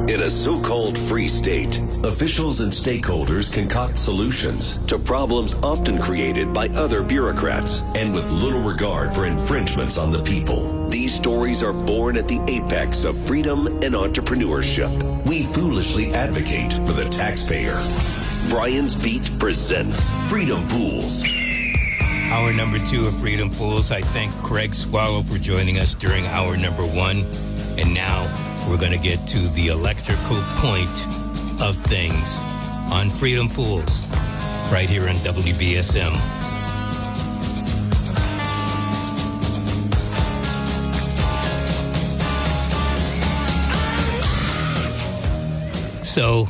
In a so-called free state, officials and stakeholders concoct solutions to problems often created by other bureaucrats and with little regard for infringements on the people. These stories are born at the apex of freedom and entrepreneurship. We foolishly advocate for the taxpayer. Brian's Beat presents Freedom Fools. Hour number 2 of Freedom Fools. I thank Craig Swallow for joining us during hour number 1. And now we're going to get to the electrical point of things on Freedom Fools, right here on WBSM. So,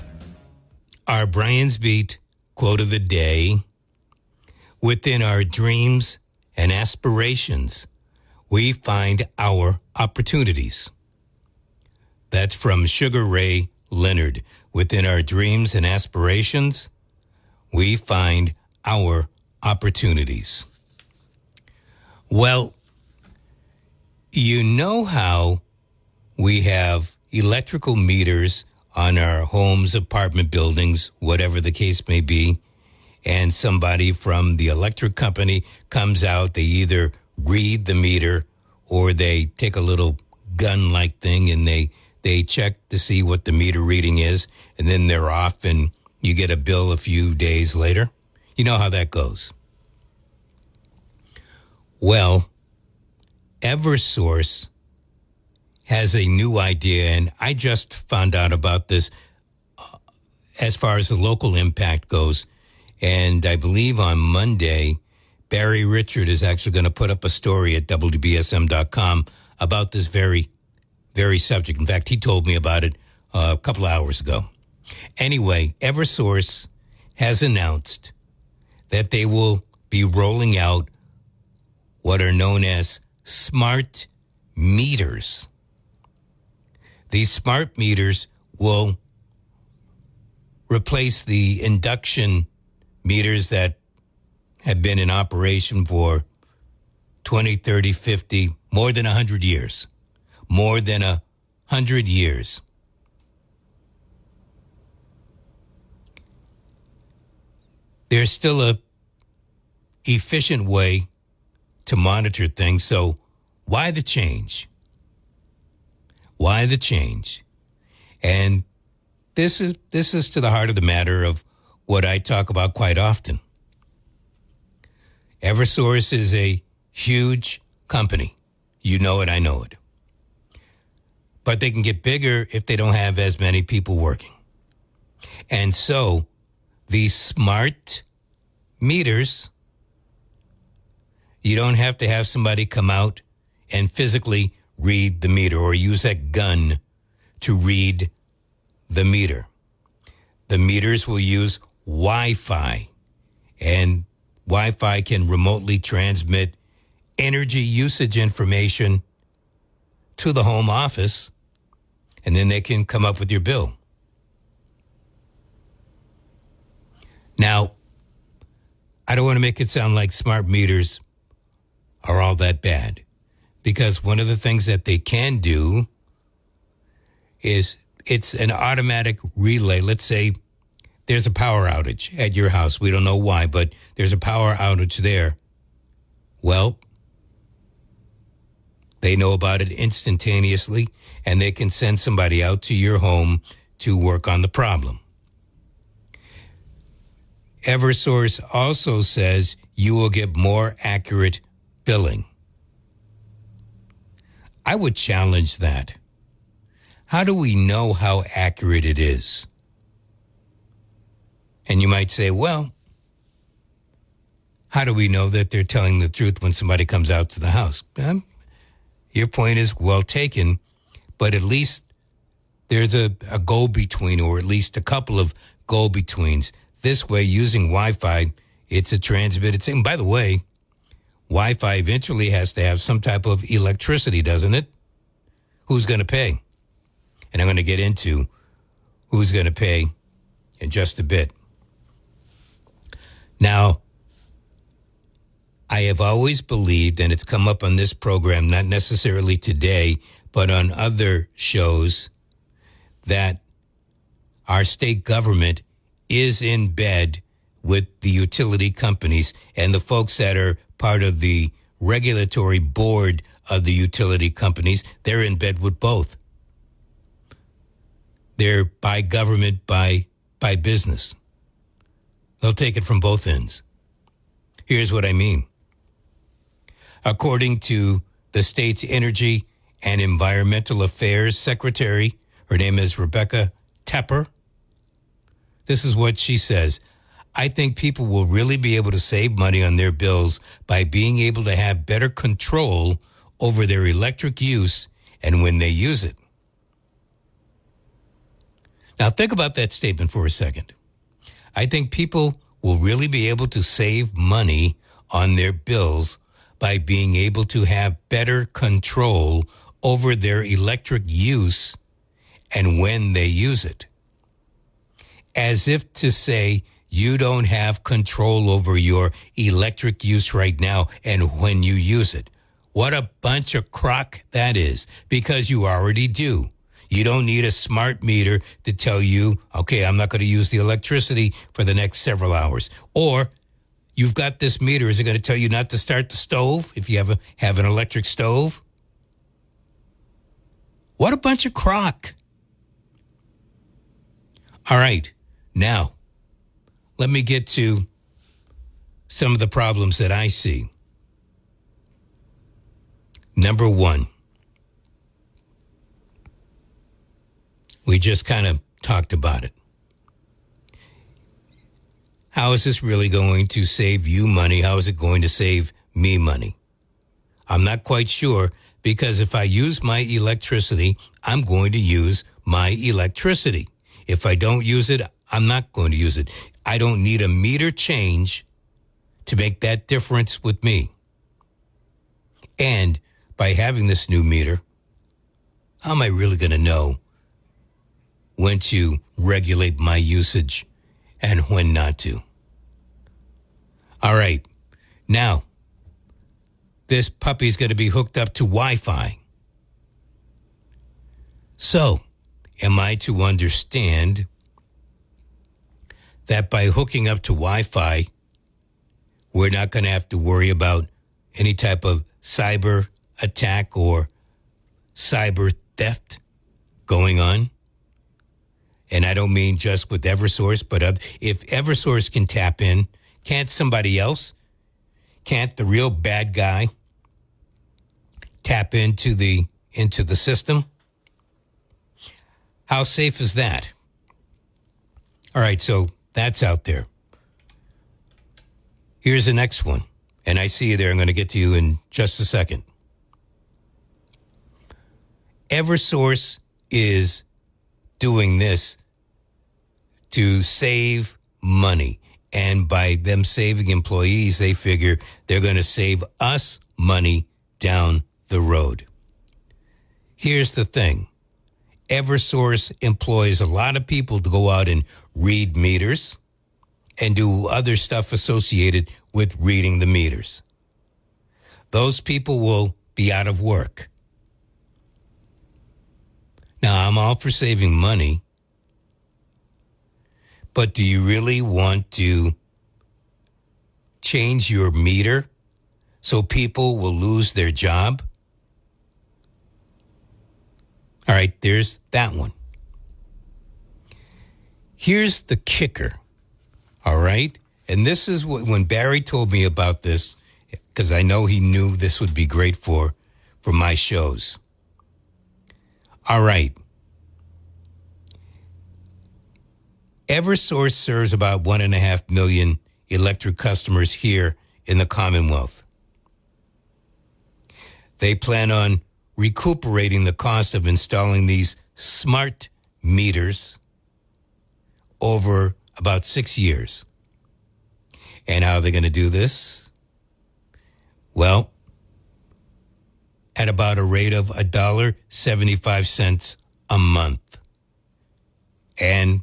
our Brian's Beat quote of the day: within our dreams and aspirations, we find our opportunities. That's from Sugar Ray Leonard. Within our dreams and aspirations, we find our opportunities. Well, you know how we have electrical meters on our homes, apartment buildings, whatever the case may be, and somebody from the electric company comes out, they either read the meter or they take a little gun-like thing and they check to see what the meter reading is, and then they're off and you get a bill a few days later. You know how that goes. Well, Eversource has a new idea, and I just found out about this as far as the local impact goes. And I believe on Monday, Barry Richard is actually going to put up a story at WBSM.com about this very subject. In fact, he told me about it a couple of hours ago. Anyway, Eversource has announced that they will be rolling out what are known as smart meters. These smart meters will replace the induction meters that have been in operation for 20, 30, 50, more than 100 years. More than 100 years. There's still a efficient way to monitor things, so why the change? Why the change? And this is to the heart of the matter of what I talk about quite often. Eversource is a huge company. You know it, I know it. But they can get bigger if they don't have as many people working. And so these smart meters, you don't have to have somebody come out and physically read the meter or use that gun to read the meter. The meters will use Wi-Fi, and Wi-Fi can remotely transmit energy usage information to the home office, and then they can come up with your bill. Now, I don't want to make it sound like smart meters are all that bad, because one of the things that they can do is it's an automatic relay. Let's say there's a power outage at your house. We don't know why, but there's a power outage there. Well, they know about it instantaneously, and they can send somebody out to your home to work on the problem. Eversource also says you will get more accurate billing. I would challenge that. How do we know how accurate it is? And you might say, well, how do we know that they're telling the truth when somebody comes out to the house? Your point is well taken, but at least there's a go-between, or at least a couple of go-betweens. This way, using Wi-Fi, it's a transmitted thing. By the way, Wi-Fi eventually has to have some type of electricity, doesn't it? Who's going to pay? And I'm going to get into who's going to pay in just a bit. Now, I have always believed, and it's come up on this program, not necessarily today, but on other shows, that our state government is in bed with the utility companies and the folks that are part of the regulatory board of the utility companies. They're in bed with both. They're by government, by business. They'll take it from both ends. Here's what I mean. According to the state's Energy and Environmental Affairs Secretary, her name is Rebecca Tepper. This is what she says. I think people will really be able to save money on their bills by being able to have better control over their electric use and when they use it. Now, think about that statement for a second. I think people will really be able to save money on their bills by being able to have better control over their electric use and when they use it. As if to say, you don't have control over your electric use right now and when you use it. What a bunch of crock that is, because you already do. You don't need a smart meter to tell you, okay, I'm not going to use the electricity for the next several hours. Or you've got this meter. Is it going to tell you not to start the stove if you have an electric stove? What a bunch of crock. All right, now, let me get to some of the problems that I see. Number one, we just kind of talked about it. How is this really going to save you money? How is it going to save me money? I'm not quite sure, because if I use my electricity, I'm going to use my electricity. If I don't use it, I'm not going to use it. I don't need a meter change to make that difference with me. And by having this new meter, how am I really going to know when to regulate my usage and when not to? All right. Now, this puppy's going to be hooked up to Wi-Fi. So, am I to understand that by hooking up to Wi-Fi, we're not going to have to worry about any type of cyber attack or cyber theft going on? And I don't mean just with Eversource, but if Eversource can tap in, can't somebody else? Can't the real bad guy tap into the system? How safe is that? All right, so that's out there. Here's the next one, and I see you there. I'm going to get to you in just a second. Eversource is doing this to save money. And by them saving employees, they figure they're going to save us money down the road. Here's the thing. Eversource employs a lot of people to go out and read meters and do other stuff associated with reading the meters. Those people will be out of work. Now, I'm all for saving money, but do you really want to change your meter so people will lose their job? All right, there's that one. Here's the kicker, all right? And this is when Barry told me about this, because I know he knew this would be great for my shows. All right. Eversource serves about 1.5 million electric customers here in the Commonwealth. They plan on recuperating the cost of installing these smart meters over about 6 years. And how are they going to do this? Well, at about a rate of $1.75 a month. And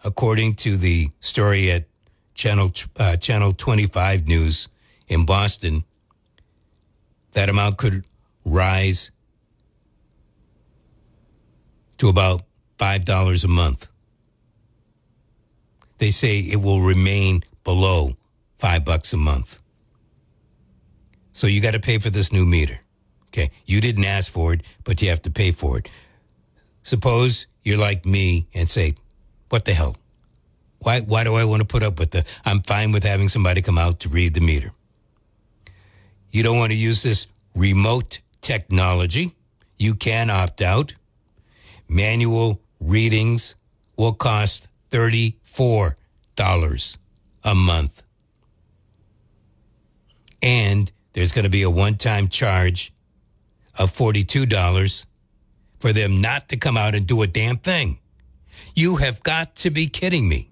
according to the story at Channel 25 News in Boston, that amount could rise to about $5 a month they say it will remain below $5 a month. So you got to pay for this new meter. Okay. You didn't ask for it, but you have to pay for it. Suppose you're like me and say, what the hell? Why do I want to put up with I'm fine with having somebody come out to read the meter. You don't want to use this remote technology. You can opt out. Manual readings will cost $34 a month. And there's going to be a one-time charge of $42 for them not to come out and do a damn thing. You have got to be kidding me.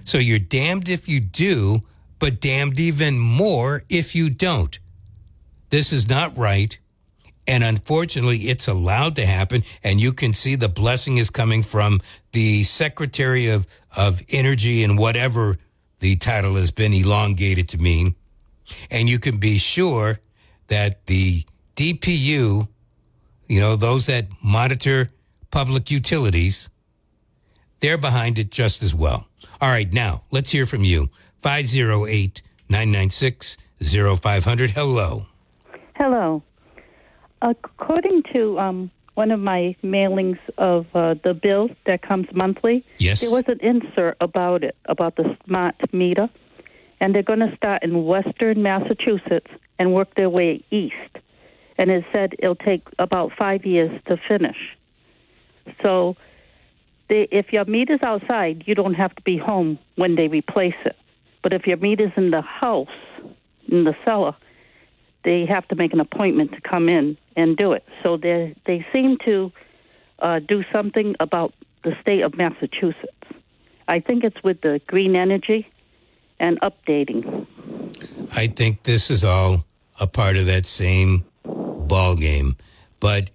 So you're damned if you do, but damned even more if you don't. This is not right. And unfortunately, it's allowed to happen. And you can see the blessing is coming from the Secretary of Energy and whatever the title has been elongated to mean. And you can be sure that the DPU, those that monitor public utilities, they're behind it just as well. All right, now, let's hear from you. 508-996-0500. Hello. Hello. According to one of my mailings of the bill that comes monthly, yes, there was an insert about the smart meter, and they're going to start in Western Massachusetts and work their way east. And it said it'll take about 5 years to finish. So if your meter's outside, you don't have to be home when they replace it. But if your meter's in the house, in the cellar, they have to make an appointment to come in and do it. So they seem to do something about the state of Massachusetts. I think it's with the green energy and updating. I think this is all a part of that same ball game. But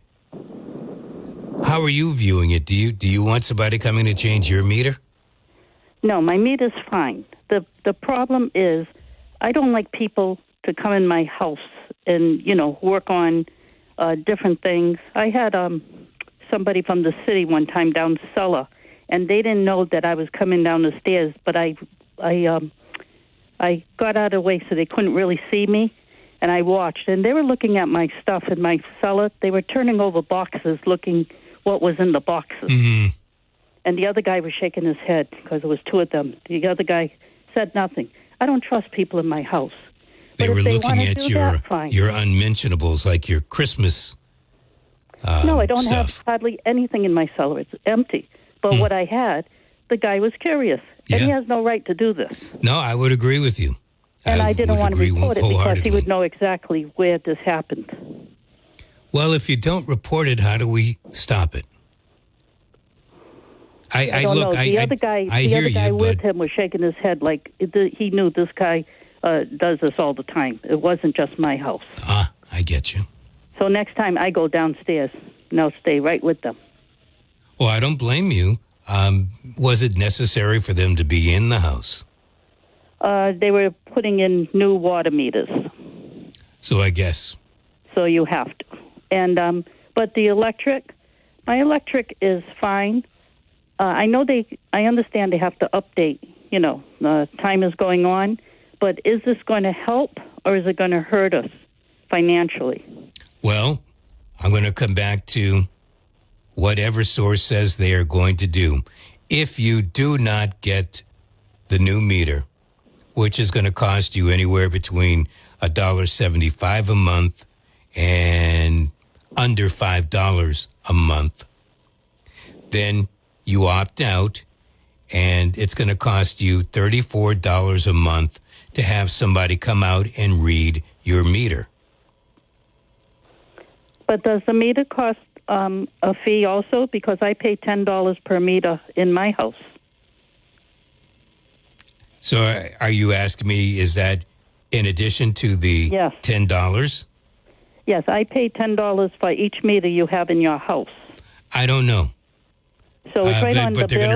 how are you viewing it? Do you want somebody coming to change your meter? No, my meter's fine. The problem is I don't like people to come in my house and, work on different things. I had somebody from the city one time down cellar, and they didn't know that I was coming down the stairs, but I got out of the way so they couldn't really see me, and I watched. And they were looking at my stuff in my cellar. They were turning over boxes, looking what was in the boxes. Mm-hmm. And the other guy was shaking his head because there was two of them. The other guy said nothing. I don't trust people in my house. They were looking at your unmentionables, like your Christmas No, I don't stuff. have hardly anything in my cellar. It's empty. But what I had, the guy was curious. And he has no right to do this. No, I would agree with you. And I didn't want to report it because he would know exactly where this happened. Well, if you don't report it, how do we stop it? I don't know. The other guy with him was shaking his head like he knew this guy does this all the time. It wasn't just my house. I get you. So next time I go downstairs, and I'll stay right with them. Well, I don't blame you. Was it necessary for them to be in the house? They were putting in new water meters. So I guess. So you have to. And but the electric, my electric is fine. I understand they have to update, time is going on, but is this going to help or is it going to hurt us financially? Well, I'm going to come back to whatever source says they are going to do. If you do not get the new meter, which is going to cost you anywhere between $1.75 a month and under $5 a month, then you opt out, and it's going to cost you $34 a month to have somebody come out and read your meter. But does the meter cost a fee also? Because I pay $10 per meter in my house. So are you asking me, is that in addition to the $10? Yes, I pay $10 for each meter you have in your house. I don't know. So it's right on the bill. But they're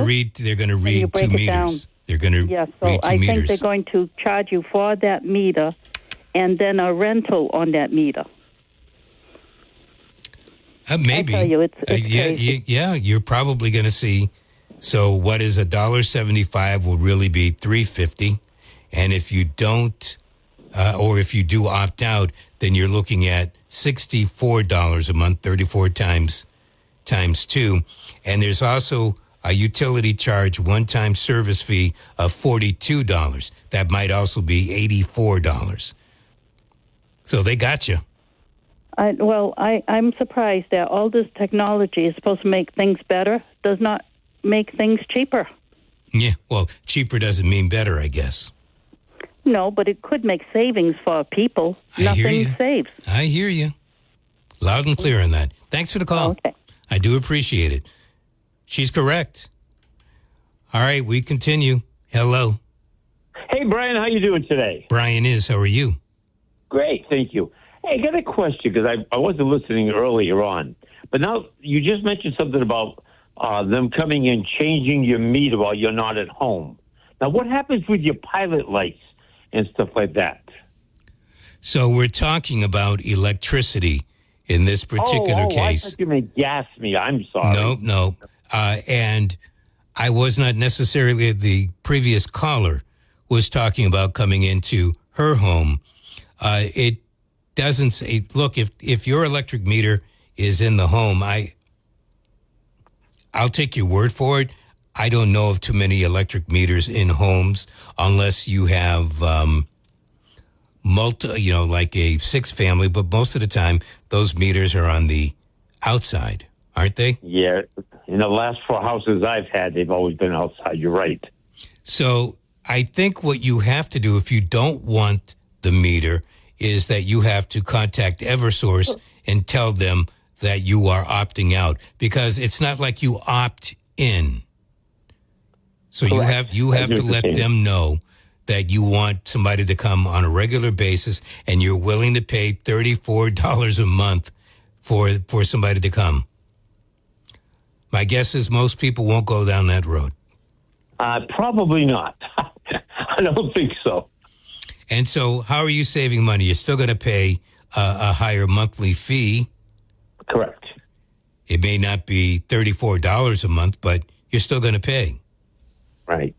going to read 2 meters. They're going to read 2 meters. I think they're going to charge you for that meter and then a rental on that meter. Maybe. I tell you, it's crazy. Yeah, you're probably going to see So what is $1.75 will really be $3.50. And if you don't, or if you do opt out, then you're looking at $64 a month, 34 times 2. And there's also a utility charge one-time service fee of $42. That might also be $84. So they got you. I'm surprised that all this technology is supposed to make things better, does not make things cheaper. Yeah, well, cheaper doesn't mean better, I guess. No, but it could make savings for people. Nothing saves. I hear you. Loud and clear on that. Thanks for the call. Okay. I do appreciate it. She's correct. All right, we continue. Hello. Hey, Brian, how you doing today? Brian is. How are you? Great, thank you. Hey, I got a question because I wasn't listening earlier on. But now you just mentioned something about them coming and changing your meter while you're not at home. Now, what happens with your pilot lights and stuff like that? So we're talking about electricity in this particular case. I thought you meant gas meter. I'm sorry. No. And I was not necessarily, the previous caller was talking about coming into her home. It doesn't say, look, if your electric meter is in the home, I'll take your word for it. I don't know of too many electric meters in homes unless you have like a 6-family, but most of the time those meters are on the outside, aren't they? Yeah. In the last 4 houses I've had, they've always been outside. You're right. So I think what you have to do if you don't want the meter is that you have to contact Eversource and tell them that you are opting out, because it's not like you opt in. So Correct. you have to let them know that you want somebody to come on a regular basis and you're willing to pay $34 a month for somebody to come. My guess is most people won't go down that road. Probably not. I don't think so. And so how are you saving money? You're still going to pay a higher monthly fee. Correct. It may not be $34 a month, but you're still going to pay. Right.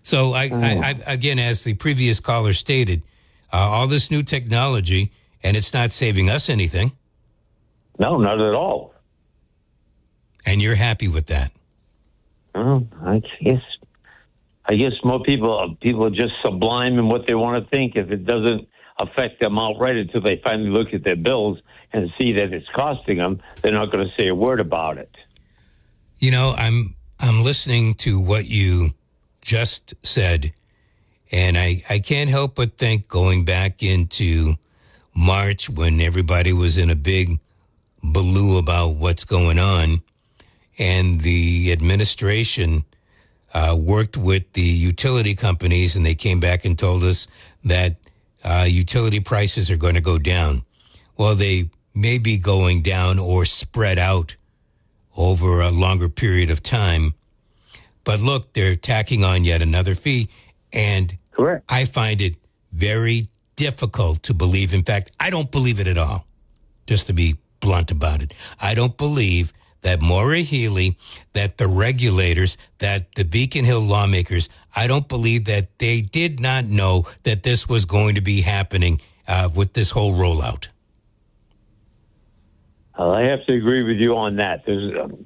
So, I again, as the previous caller stated, all this new technology, and it's not saving us anything. No, not at all. And you're happy with that? I guess more people are just sublime in what they want to think. If it doesn't affect them outright until they finally look at their bills and see that it's costing them, they're not going to say a word about it. You know, I'm listening to what you just said, and I can't help but think, going back into March when everybody was in a big baloo about what's going on, and the administration worked with the utility companies, and they came back and told us that utility prices are going to go down. Well, they may be going down or spread out over a longer period of time. But look, they're tacking on yet another fee. And Correct. I find it very difficult to believe. In fact, I don't believe it at all, just to be blunt about it. I don't believe that Maura Healey, that the regulators, that the Beacon Hill lawmakers, I don't believe that they did not know that this was going to be happening with this whole rollout. I have to agree with you on that.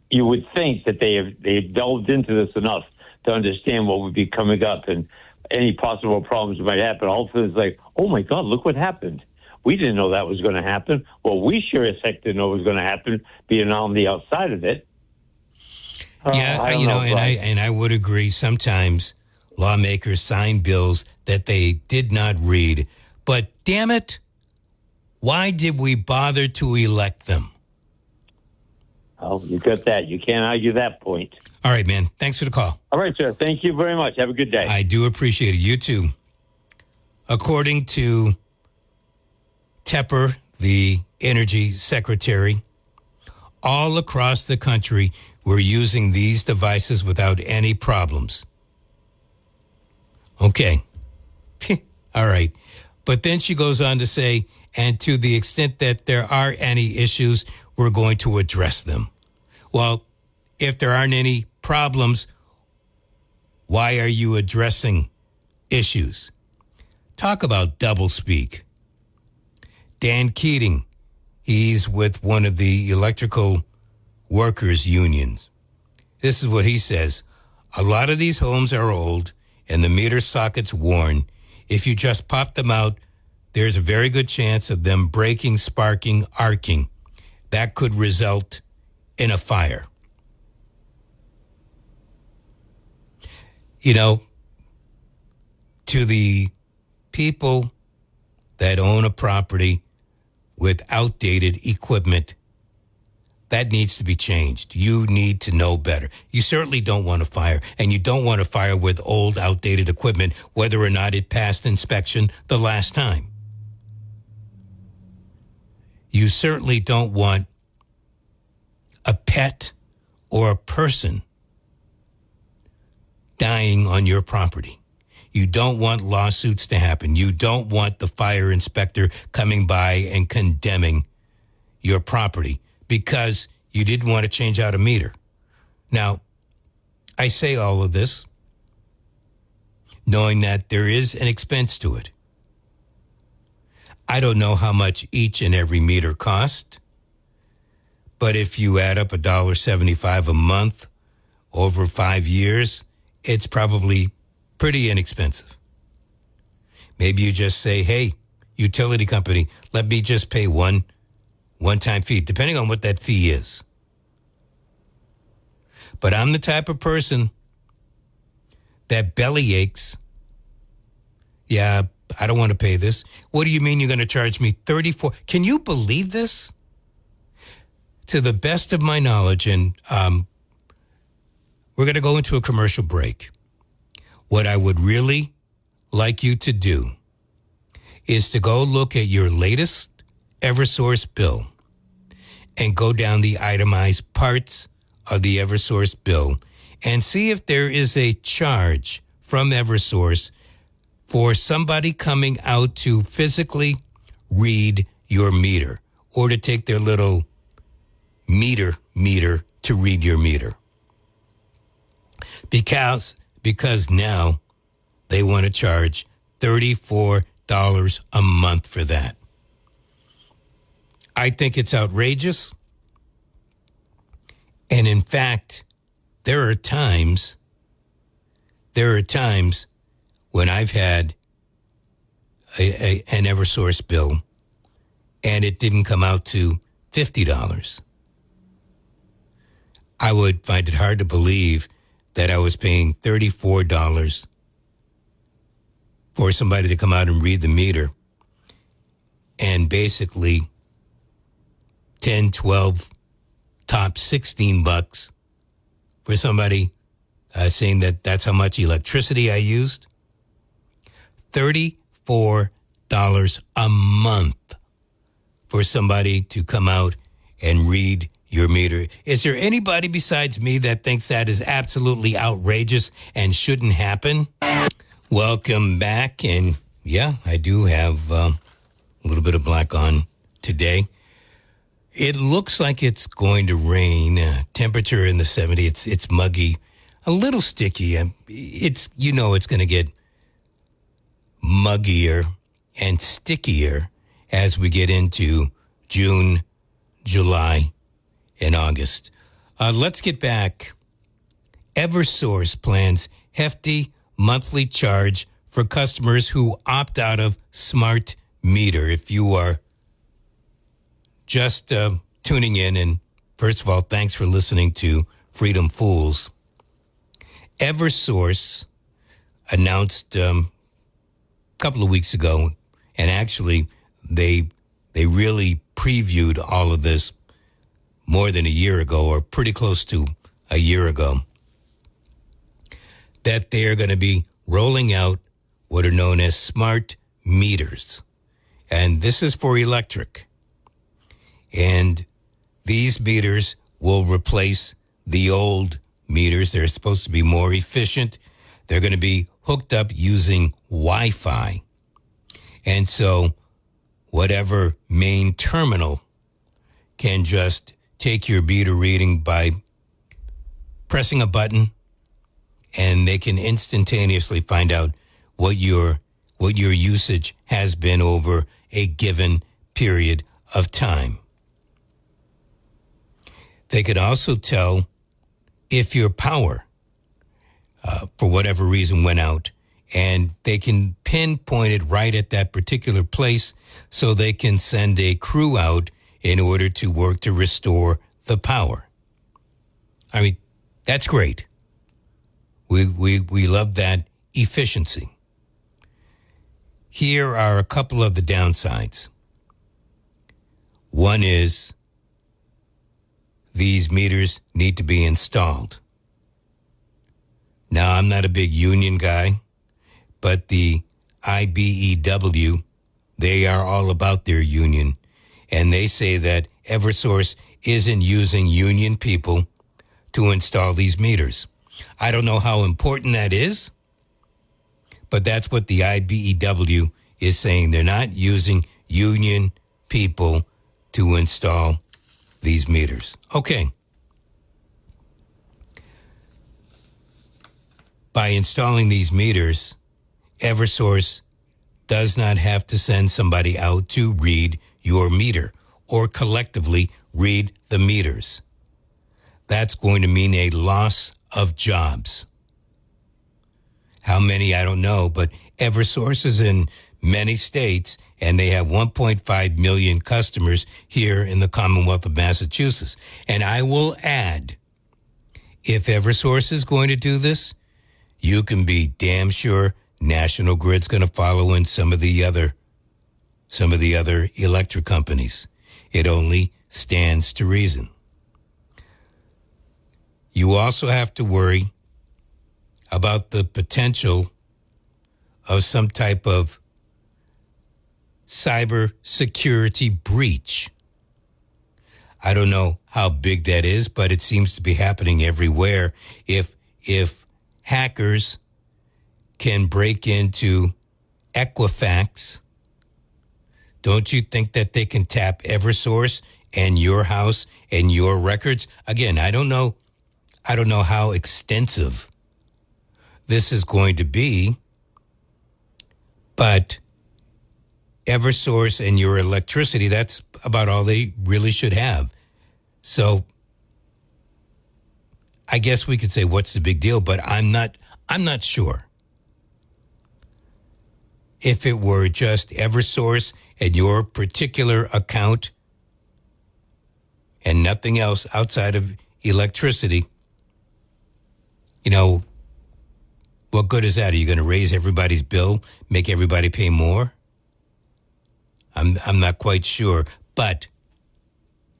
You would think that they delved into this enough to understand what would be coming up and any possible problems that might happen. All of a sudden, it's like, oh my God, look what happened. We didn't know that was going to happen. Well, we sure as heck didn't know it was going to happen, being on the outside of it. Yeah, and I would agree. Sometimes lawmakers sign bills that they did not read. But damn it, why did we bother to elect them? Oh, you got that. You can't argue that point. All right, man. Thanks for the call. All right, sir. Thank you very much. Have a good day. I do appreciate it. You too. According to Tepper, the energy secretary, all across the country, we're using these devices without any problems. Okay. All right. But then she goes on to say, and to the extent that there are any issues, we're going to address them. Well, if there aren't any problems, why are you addressing issues? Talk about doublespeak. Dan Keating, he's with one of the electrical workers unions. This is what he says. A lot of these homes are old and the meter socket's worn. If you just pop them out, there's a very good chance of them breaking, sparking, arcing. That could result in a fire. You know, to the people that own a property with outdated equipment, that needs to be changed. You need to know better. You certainly don't want a fire, and you don't want a fire with old, outdated equipment, whether or not it passed inspection the last time. You certainly don't want a pet or a person dying on your property. You don't want lawsuits to happen. You don't want the fire inspector coming by and condemning your property because you didn't want to change out a meter. Now, I say all of this knowing that there is an expense to it. I don't know how much each and every meter cost, but if you add up $1.75 a month over 5 years, it's probably pretty inexpensive. Maybe you just say, hey, utility company, let me just pay one-time fee, depending on what that fee is. But I'm the type of person that belly aches. Yeah, I don't want to pay this. What do you mean you're going to charge me $34? Can you believe this? To the best of my knowledge, and we're going to go into a commercial break. What I would really like you to do is to go look at your latest Eversource bill and go down the itemized parts of the Eversource bill and see if there is a charge from Eversource for somebody coming out to physically read your meter or to take their little meter to read your meter. Because now they want to charge $34 a month for that. I think it's outrageous. And in fact, there are times when I've had an Eversource bill and it didn't come out to $50. I would find it hard to believe that I was paying $34 for somebody to come out and read the meter and basically 10, 12, top $16 for somebody saying that that's how much electricity I used. $34 a month for somebody to come out and read your meter. Is there anybody besides me that thinks that is absolutely outrageous and shouldn't happen? Welcome back. And yeah, I do have a little bit of black on today. It looks like it's going to rain. Temperature in the 70s. It's muggy, a little sticky. It's going to get muggier and stickier as we get into June, July, and August. Let's get back. Eversource plans hefty monthly charge for customers who opt out of smart meter. If you are just tuning in, and first of all, thanks for listening to Freedom Fools. Eversource announced a couple of weeks ago, and actually they really previewed all of this more than a year ago, or pretty close to a year ago, that they are going to be rolling out what are known as smart meters. And this is for electric. And these meters will replace the old meters. They're supposed to be more efficient. They're going to be hooked up using Wi-Fi. And so whatever main terminal can just take your meter reading by pressing a button, and they can instantaneously find out what your usage has been over a given period of time. They could also tell if your power, for whatever reason, went out, and they can pinpoint it right at that particular place so they can send a crew out in order to work to restore the power. I mean, that's great. We love that efficiency. Here are a couple of the downsides. One is these meters need to be installed. Now, I'm not a big union guy, but the IBEW, they are all about their union, and they say that Eversource isn't using union people to install these meters. I don't know how important that is, but that's what the IBEW is saying. They're not using union people to install these meters. Okay. By installing these meters, Eversource does not have to send somebody out to read your meter or collectively read the meters. That's going to mean a loss of jobs. How many, I don't know, but Eversource is in many states, and they have 1.5 million customers here in the Commonwealth of Massachusetts. And I will add, if Eversource is going to do this, you can be damn sure National Grid's going to follow in some of the other electric companies. It only stands to reason. You also have to worry about the potential of some type of cyber security breach. I don't know how big that is, but it seems to be happening everywhere. If hackers can break into Equifax, don't you think that they can tap Eversource and your house and your records? Again, I don't know how extensive this is going to be, but Eversource and your electricity, that's about all they really should have. So I guess we could say, what's the big deal? But I'm not sure. If it were just Eversource and your particular account and nothing else outside of electricity, what good is that? Are you going to raise everybody's bill, make everybody pay more? I'm not quite sure. But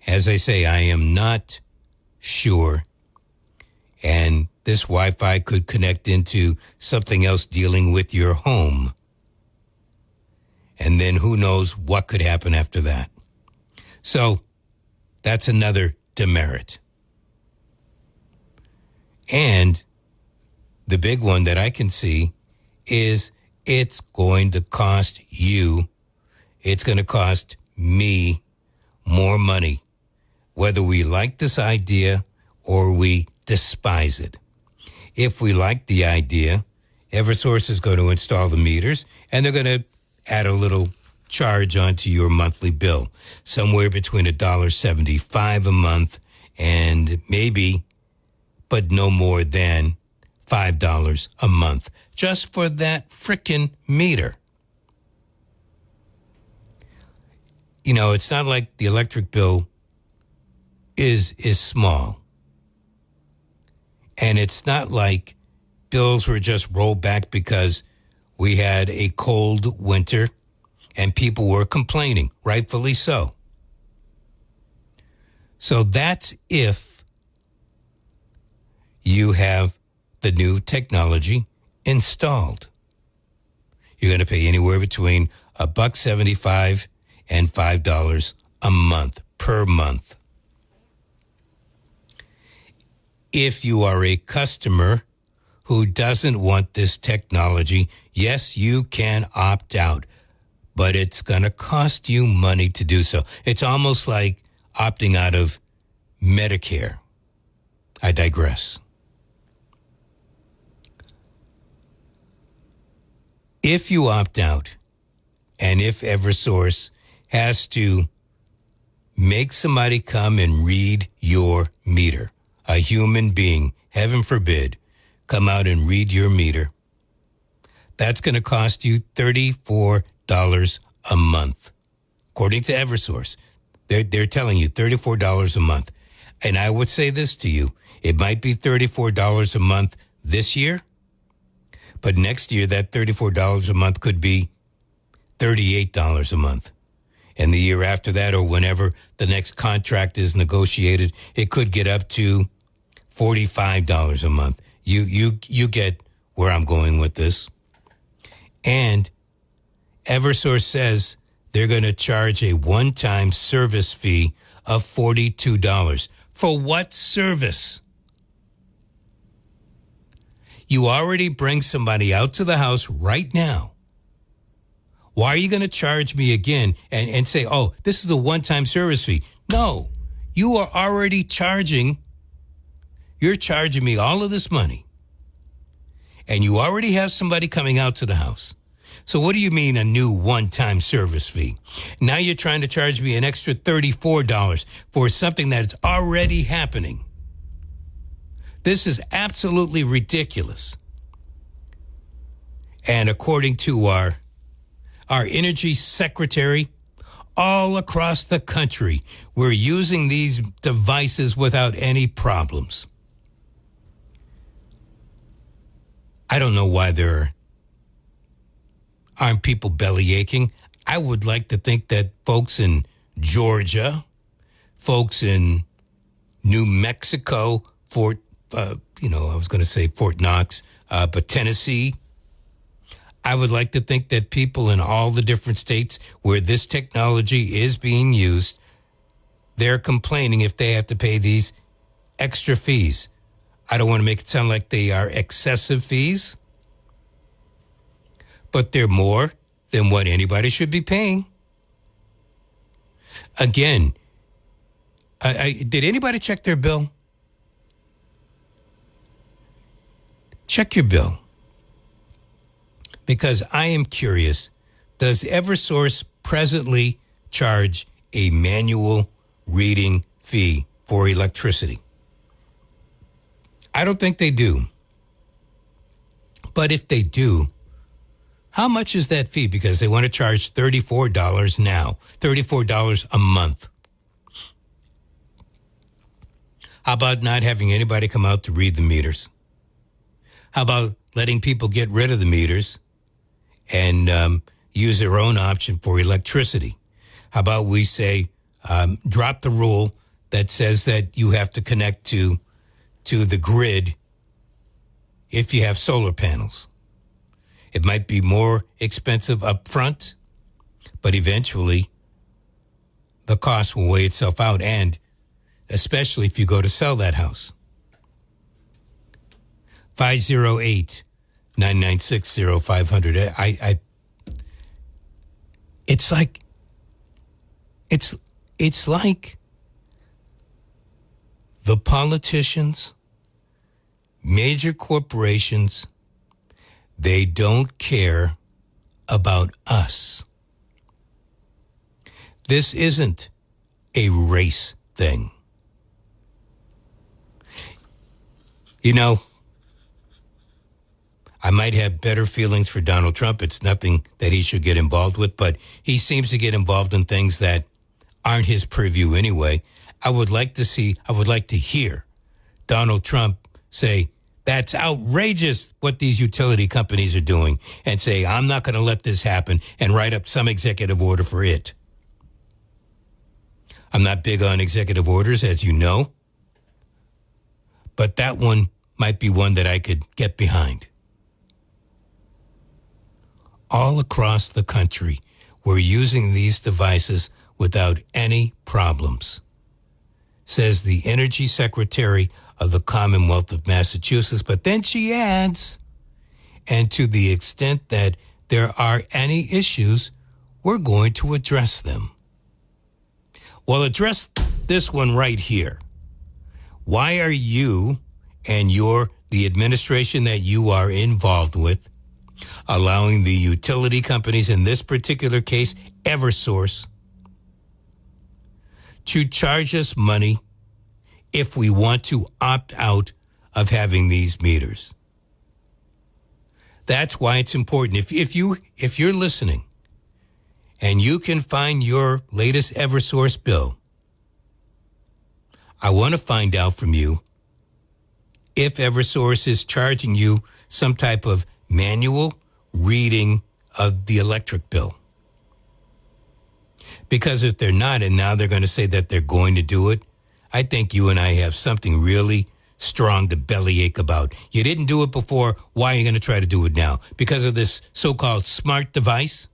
as I say, I am not sure. And this Wi-Fi could connect into something else dealing with your home. And then who knows what could happen after that. So that's another demerit. And the big one that I can see is it's going to cost you, it's going to cost me more money, whether we like this idea or we despise it. If we like the idea, Eversource is going to install the meters, and they're going to add a little charge onto your monthly bill, somewhere between $1.75 a month and maybe, but no more than $5 a month, just for that frickin' meter. It's not like the electric bill is small. And it's not like bills were just rolled back because we had a cold winter and people were complaining, rightfully so. So that's if you have the new technology installed. You're going to pay anywhere between $1.75 and $5 a month per month. If you are a customer who doesn't want this technology, yes, you can opt out, but it's going to cost you money to do so. It's almost like opting out of Medicare. I digress. If you opt out, and if Eversource has to make somebody come and read your meter, a human being, heaven forbid, come out and read your meter, that's going to cost you $34 a month. According to Eversource, they're telling you $34 a month. And I would say this to you, it might be $34 a month this year, but next year that $34 a month could be $38 a month. And the year after that, or whenever the next contract is negotiated, it could get up to $45 a month. You get where I'm going with this. And Eversource says they're going to charge a one-time service fee of $42. For what service? You already bring somebody out to the house right now. Why are you going to charge me again and say, oh, this is a one-time service fee? No, you are already charging. You're charging me all of this money. And you already have somebody coming out to the house. So what do you mean a new one-time service fee? Now you're trying to charge me an extra $34 for something that's already happening. This is absolutely ridiculous. And according to our energy secretary, all across the country, we're using these devices without any problems. I don't know why there aren't people belly aching. I would like to think that folks in Georgia, folks in New Mexico, Fort Knox, but Tennessee, I would like to think that people in all the different states where this technology is being used, they're complaining if they have to pay these extra fees. I don't want to make it sound like they are excessive fees, but they're more than what anybody should be paying. Again, did anybody check their bill? Check your bill. Because I am curious, does Eversource presently charge a manual reading fee for electricity? I don't think they do. But if they do, how much is that fee? Because they want to charge $34 now, $34 a month. How about not having anybody come out to read the meters? How about letting people get rid of the meters and use their own option for electricity? How about we say, drop the rule that says that you have to connect to the grid if you have solar panels. It might be more expensive up front, but eventually the cost will weigh itself out, and especially if you go to sell that house. 508-996-0500. It's like the politicians, major corporations, they don't care about us. This isn't a race thing. You know, I might have better feelings for Donald Trump. It's nothing that he should get involved with, but he seems to get involved in things that aren't his purview anyway. I would like to hear Donald Trump say, that's outrageous what these utility companies are doing, and say, I'm not going to let this happen, and write up some executive order for it. I'm not big on executive orders, as you know, but that one might be one that I could get behind. All across the country, we're using these devices without any problems, says the Energy Secretary of the Commonwealth of Massachusetts. But then she adds, and to the extent that there are any issues, we're going to address them. Well, address this one right here. Why are you and the administration that you are involved with allowing the utility companies, in this particular case, Eversource, to charge us money if we want to opt out of having these meters. That's why it's important. If you're listening and you can find your latest Eversource bill, I want to find out from you if Eversource is charging you some type of manual reading of the electric bill. Because if they're not, and now they're going to say that they're going to do it, I think you and I have something really strong to bellyache about. You didn't do it before. Why are you going to try to do it now? Because of this so-called smart device?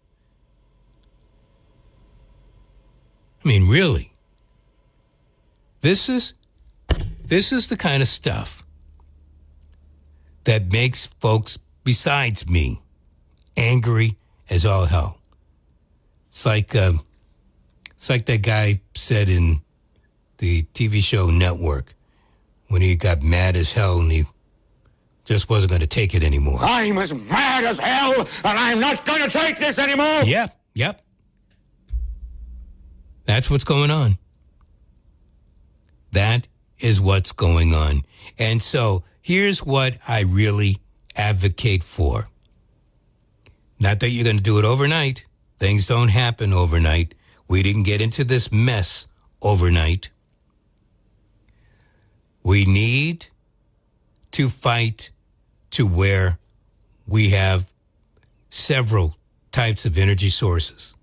I mean, really? This is the kind of stuff that makes folks besides me angry as all hell. It's like that guy said in the TV show Network when he got mad as hell and he just wasn't going to take it anymore. I'm as mad as hell, and I'm not going to take this anymore. Yep. That's what's going on. That is what's going on. And so here's what I really advocate for. Not that you're going to do it overnight. Things don't happen overnight. We didn't get into this mess overnight. We need to fight to where we have several types of energy sources.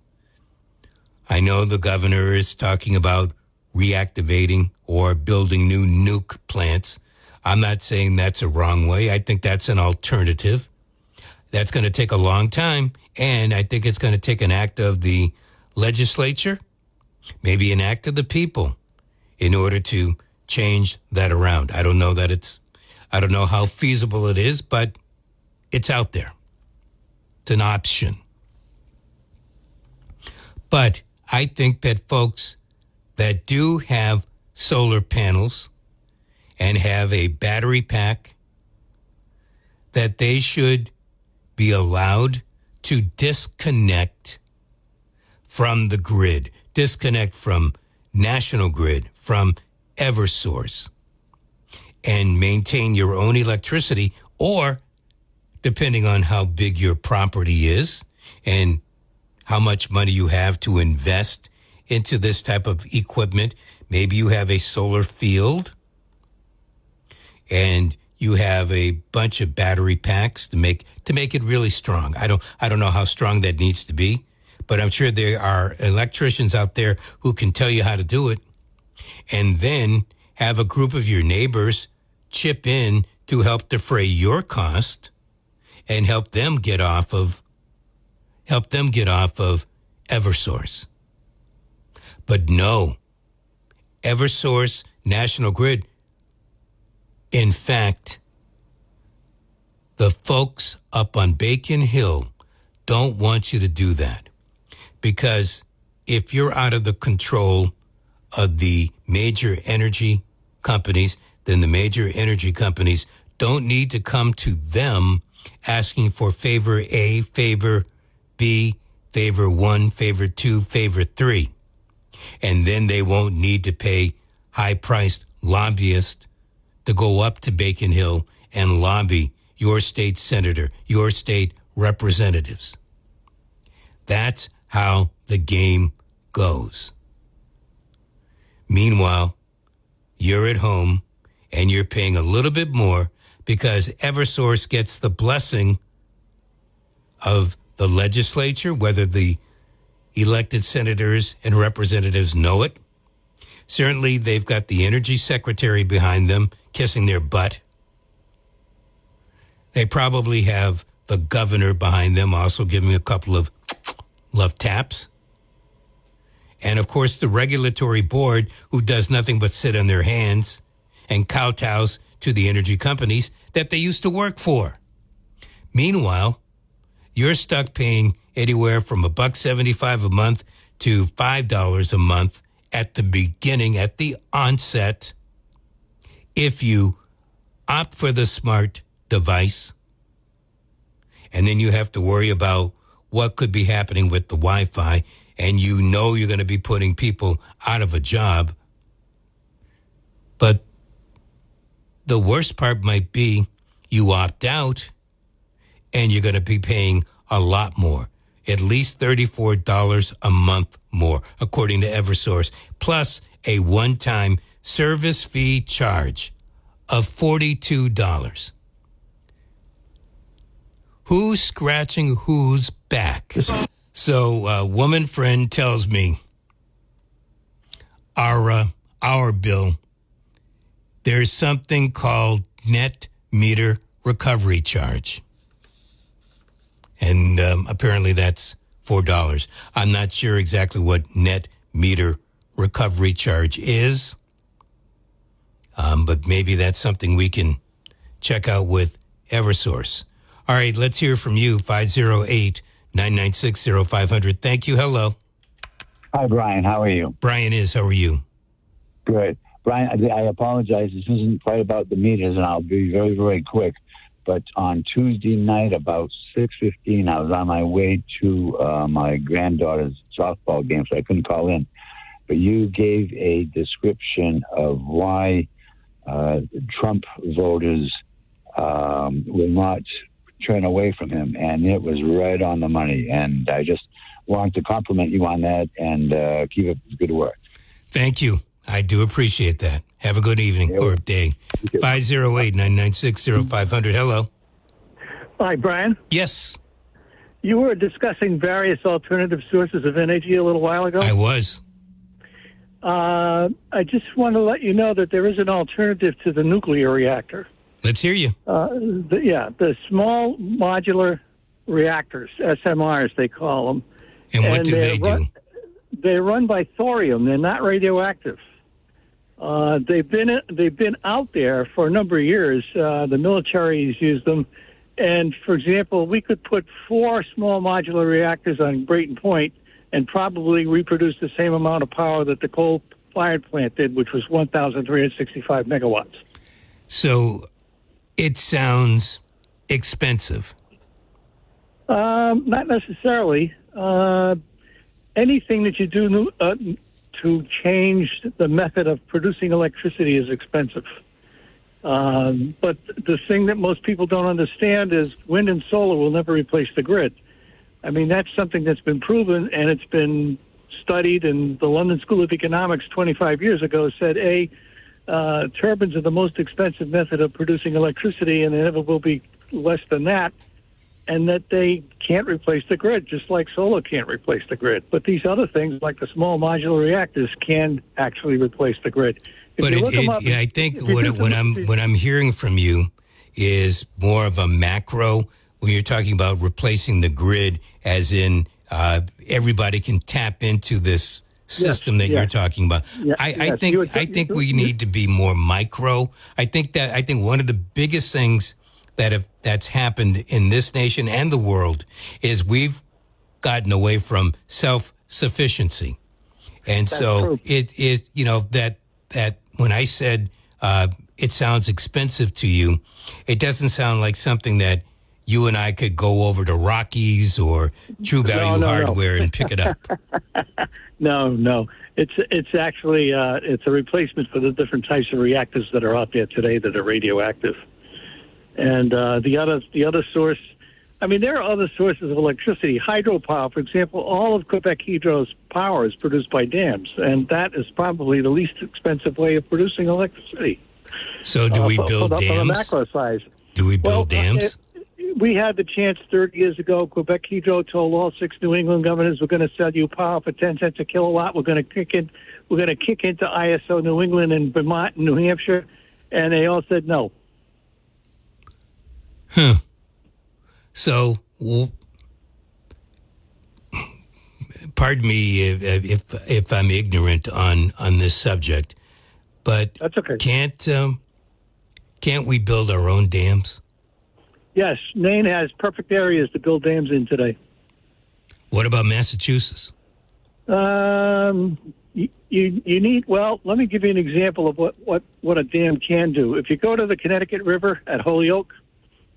I know the governor is talking about reactivating or building new nuke plants. I'm not saying that's a wrong way. I think that's an alternative. That's going to take a long time, and I think it's going to take an act of the legislature, maybe an act of the people, in order to change that around. I don't know how feasible it is, but it's out there. It's an option. But I think that folks that do have solar panels and have a battery pack, that they should be allowed to disconnect from the grid, disconnect from National Grid, from Eversource, and maintain your own electricity, or depending on how big your property is and how much money you have to invest into this type of equipment. Maybe you have a solar field and you have a bunch of battery packs to make it really strong. I don't know how strong that needs to be, but I'm sure there are electricians out there who can tell you how to do it. And then have a group of your neighbors chip in to help defray your cost and help them get off of Eversource. But no, Eversource, National Grid, in fact, the folks up on Bacon Hill don't want you to do that, because if you're out of the control of the major energy companies, then the major energy companies don't need to come to them asking for favor A, favor B, favor 1, favor 2, favor 3. And then they won't need to pay high-priced lobbyists to go up to Bacon Hill and lobby your state senator, your state representatives. That's how the game goes. Meanwhile, you're at home and you're paying a little bit more because Eversource gets the blessing of the legislature, whether the elected senators and representatives know it. Certainly, they've got the energy secretary behind them kissing their butt. They probably have the governor behind them also giving a couple of love taps. And, of course, the regulatory board, who does nothing but sit on their hands and kowtows to the energy companies that they used to work for. Meanwhile, you're stuck paying anywhere from $1.75 a month to $5 a month at the beginning, at the onset, if you opt for the smart device. and then you have to worry about what could be happening with the Wi-Fi, and you know you're going to be putting people out of a job. But the worst part might be you opt out, and you're going to be paying a lot more, at least $34 a month more, according to Eversource, plus a one-time service fee charge of $42. Who's scratching whose back? So a woman friend tells me our bill, there's something called net meter recovery charge. And apparently that's $4. I'm not sure exactly what net meter recovery charge is, but maybe that's something we can check out with Eversource. All right, let's hear from you, 508-996-0500. Thank you. Hello. Hi, Brian. How are you? Brian is. How are you? Good. Brian, I apologize. This isn't quite about the meters, and I'll be very, very quick. But on Tuesday night, about 6:15, I was on my way to my granddaughter's softball game, so I couldn't call in. But you gave a description of why Trump voters will not turn away from him, and it was right on the money. And I just wanted to compliment you on that and keep up the good work. Thank you. I do appreciate that. Have a good evening or day. 508-996-0500. Hello. Hi, Brian. Yes, You were discussing various alternative sources of energy a little while ago. I was. I just want to let you know that there is an alternative to the nuclear reactor. Let's hear you. The small modular reactors, SMRs they call them. And what do they do? They're run by thorium. They're not radioactive. They've been out there for a number of years. The military's used them. And, for example, we could put 4 small modular reactors on Brayton Point and probably reproduce the same amount of power that the coal-fired plant did, which was 1,365 megawatts. So it sounds expensive. Not necessarily. Anything that you do to change the method of producing electricity is expensive. But the thing that most people don't understand is wind and solar will never replace the grid. I mean, that's something that's been proven, and it's been studied, and the London School of Economics 25 years ago said, turbines are the most expensive method of producing electricity, and they never will be less than that, and that they can't replace the grid, just like solar can't replace the grid. But these other things, like the small modular reactors, can actually replace the grid. But I think what I'm hearing from you is more of a macro when you're talking about replacing the grid, as in everybody can tap into this system you're talking about. I think we need to be more micro. I think one of the biggest things that's happened in this nation and the world is we've gotten away from self-sufficiency. And that's so true. It is, that when I said it sounds expensive to you, it doesn't sound like something that you and I could go over to Rockies or True Value Hardware and pick it up. No. It's actually it's a replacement for the different types of reactors that are out there today that are radioactive. And the other source, I mean, there are other sources of electricity. Hydropower, for example, all of Quebec Hydro's power is produced by dams, and that is probably the least expensive way of producing electricity. So do we build dams? On the macro size. Do we build dams? We had the chance 30 years ago. Quebec Hydro told all 6 New England governors, "We're going to sell you power for 10 cents a kilowatt. We're going to kick into ISO New England and Vermont and New Hampshire," and they all said no. Huh. So, pardon me if I'm ignorant on this subject, but that's okay. Can't we build our own dams? Yes, Maine has perfect areas to build dams in today. What about Massachusetts? You need. Well, let me give you an example of what a dam can do. If you go to the Connecticut River at Holyoke,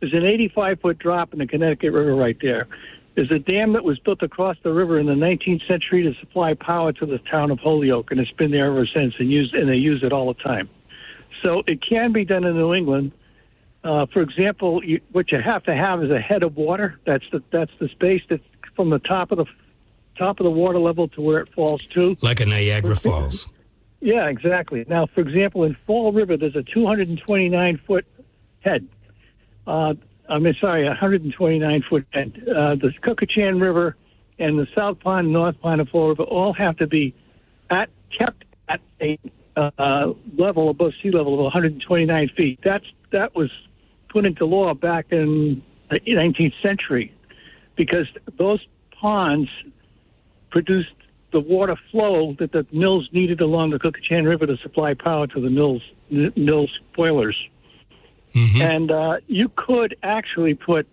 There's an 85-foot drop in the Connecticut River right there. There's a dam that was built across the river in the 19th century to supply power to the town of Holyoke, and it's been there ever since, and they use it all the time. So it can be done in New England. For example, what you have to have is a head of water. That's the space that's from the top of the water level to where it falls to. Like a Niagara Falls. Yeah, exactly. Now, for example, in Fall River, there's a 229-foot head. 129-foot head. The Coocachan River and the South Pond, North Pond of Fall River all have to be kept at a level above sea level of 129 feet. That was put into law back in the 19th century because those ponds produced the water flow that the mills needed along the Coocachan River to supply power to the mills boilers. Mm-hmm. And you could actually put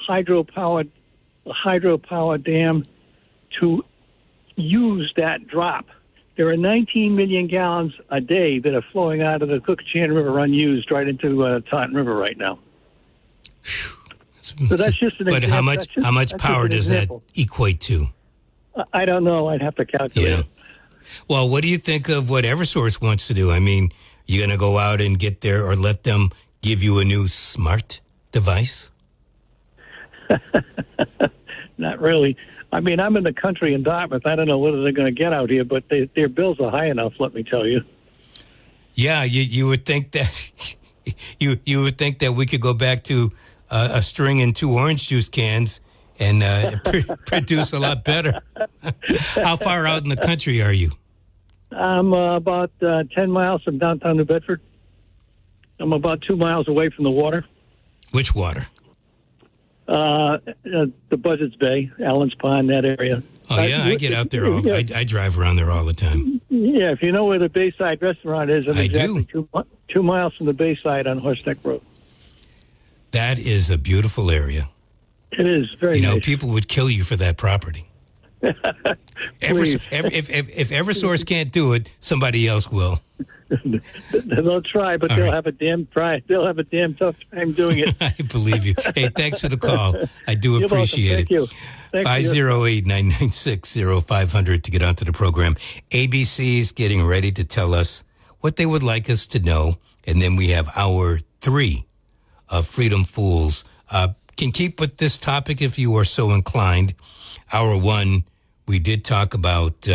a hydropower dam to use that drop. There are 19 million gallons a day that are flowing out of the Coocachan River unused right into Taunton River right now. So that's just an example. But how much power does that equate to? I don't know. I'd have to calculate it. Well, what do you think of what Eversource wants to do? I mean, you going to go out and get there or let them give you a new smart device? Not really. I mean, I'm in the country in Dartmouth. I don't know whether they're going to get out here, but their bills are high enough, let me tell you. Yeah, you would think that you would think that we could go back to a string and 2 orange juice cans and produce a lot better. How far out in the country are you? I'm about 10 miles from downtown New Bedford. I'm about 2 miles away from the water. Which water? The Buzzards Bay, Allen's Pond, that area. Oh, yeah, I get out there. I drive around there all the time. Yeah, if you know where the Bayside restaurant is, I'm exactly do. 2 miles from the Bayside on Horseneck Road. That is a beautiful area. It is very nice. People would kill you for that property. If Eversource can't do it, somebody else will. They'll try, but they'll have a damn tough time doing it. I believe you. Hey, thanks for the call. I do appreciate it. Thank you. 508-996-0500 to get onto the program. ABC's getting ready to tell us what they would like us to know, and then we have hour 3 of Freedom Fools. Can keep with this topic if you are so inclined. Hour 1, we did talk about